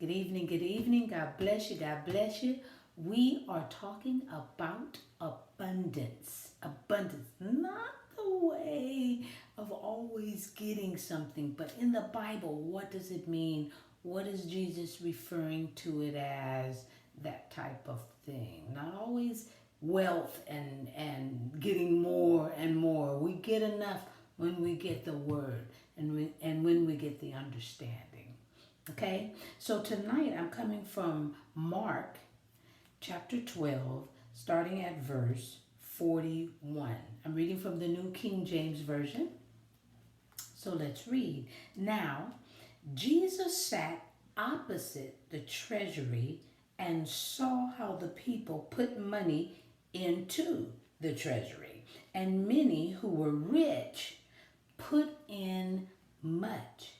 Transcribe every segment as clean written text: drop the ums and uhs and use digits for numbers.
Good evening, good evening. God bless you, God bless you. We are talking about abundance. Abundance, not the way of always getting something, but in the Bible, what does it mean? What is Jesus referring to it as? That type of thing. Not always wealth and getting more and more. We get enough when we get the word and when we get the understanding. Okay, so tonight I'm coming from Mark chapter 12, starting at verse 41. I'm reading from the New King James Version. So let's read. Now, Jesus sat opposite the treasury and saw how the people put money into the treasury, and many who were rich put in much.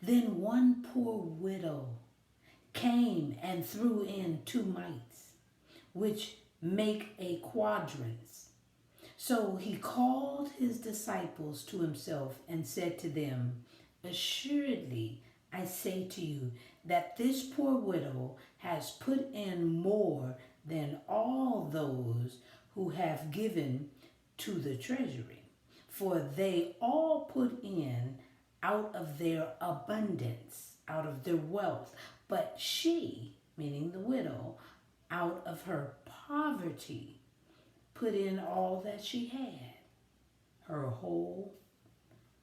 Then one poor widow came and threw in 2 mites, which make a quadrans. So he called his disciples to himself and said to them, Assuredly, I say to you that this poor widow has put in more than all those who have given to the treasury. For they all put in out of their abundance, out of their wealth. But she, meaning the widow, out of her poverty, put in all that she had, her whole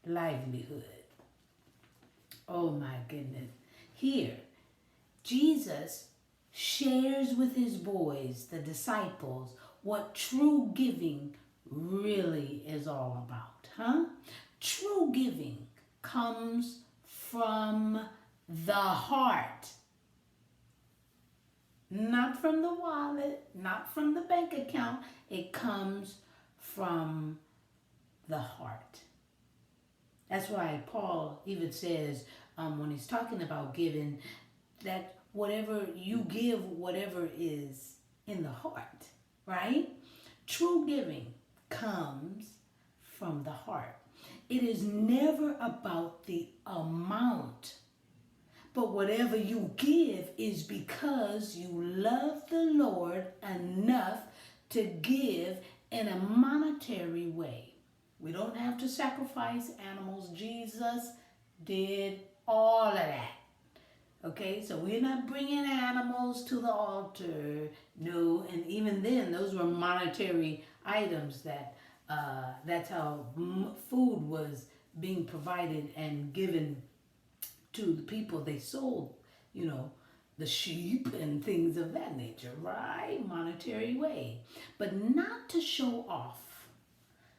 livelihood. Oh my goodness. Here, Jesus shares with his boys, the disciples, what true giving really is all about, huh? True giving comes from the heart. Not from the wallet, not from the bank account. It comes from the heart. That's why Paul even says, when he's talking about giving, that whatever you give, whatever is in the heart, right? True giving comes from the heart. It is never about the amount, but whatever you give is because you love the Lord enough to give in a monetary way. We don't have to sacrifice animals. Jesus did all of that. Okay, so we're not bringing animals to the altar. No, and even then, those were monetary items that's how food was being provided and given to the people. They sold, the sheep and things of that nature, right? Monetary way. But not to show off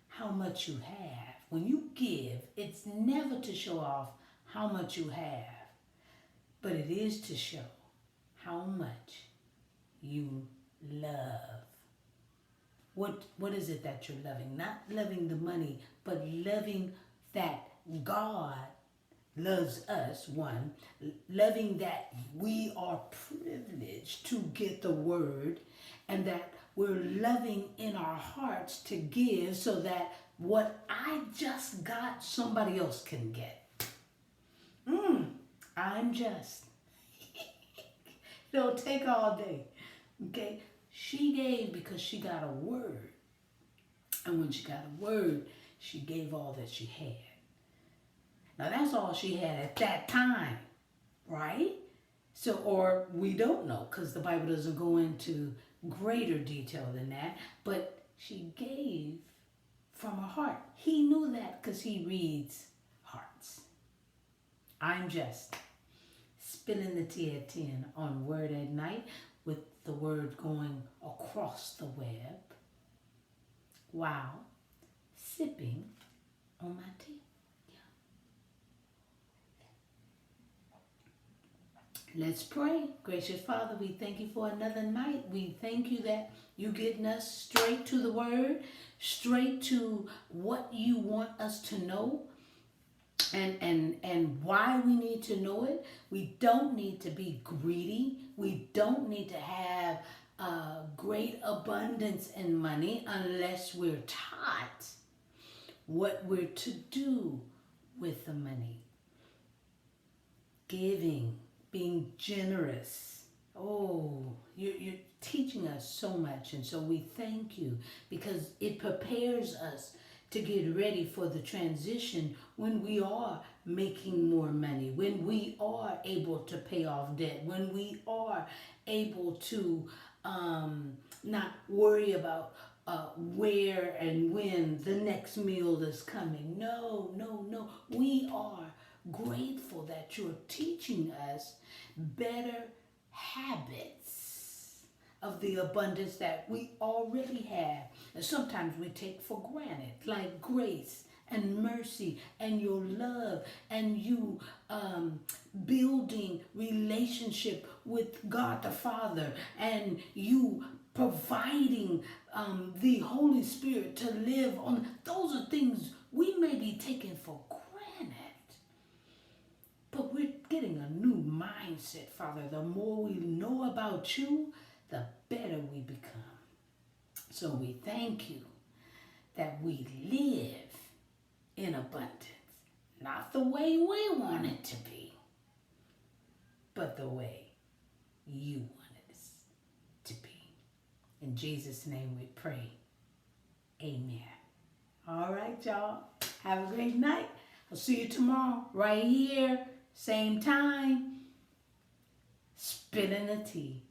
how much you have. When you give, it's never to show off how much you have, but it is to show how much you love. What is it that you're loving? Not loving the money, but loving that God loves us, one. Loving that we are privileged to get the word, and that we're loving in our hearts to give so that what I just got, somebody else can get. I'm just. It'll take all day. Okay? She gave because she got a word. And when she got a word, she gave all that she had. Now that's all she had at that time, right? So, or we don't know, because the Bible doesn't go into greater detail than that, but she gave from her heart. He knew that because he reads hearts. I'm just spilling the tea at 10 on Word at Night, with the word going across the web while sipping on my tea. Let's pray. Gracious Father, we thank you for another night. We thank you that you're getting us straight to the word, straight to what you want us to know, and why we need to know it. We don't need to be greedy. We don't need to have great abundance in money unless we're taught what we're to do with the money. Giving being generous. Oh, you're teaching us so much. And so we thank you because it prepares us to get ready for the transition when we are making more money, when we are able to pay off debt, when we are able to not worry about where and when the next meal is coming. No, no, no. We are grateful that you're teaching us better habits of the abundance that we already have. And sometimes we take for granted, like grace and mercy and your love and you building relationship with God the Father and you providing the Holy Spirit to live on. Those are things we may be taking for granted. But we're getting a new mindset, Father. The more we know about you, the better we become. So we thank you that we live in abundance. Not the way we want it to be, but the way you want it to be. In Jesus' name we pray. Amen. All right, y'all. Have a great night. I'll see you tomorrow right here. Same time. Spilling the tea.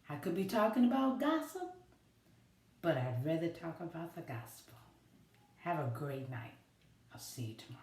I could be talking about gossip, but I'd rather talk about the gospel. Have a great night. I'll see you tomorrow.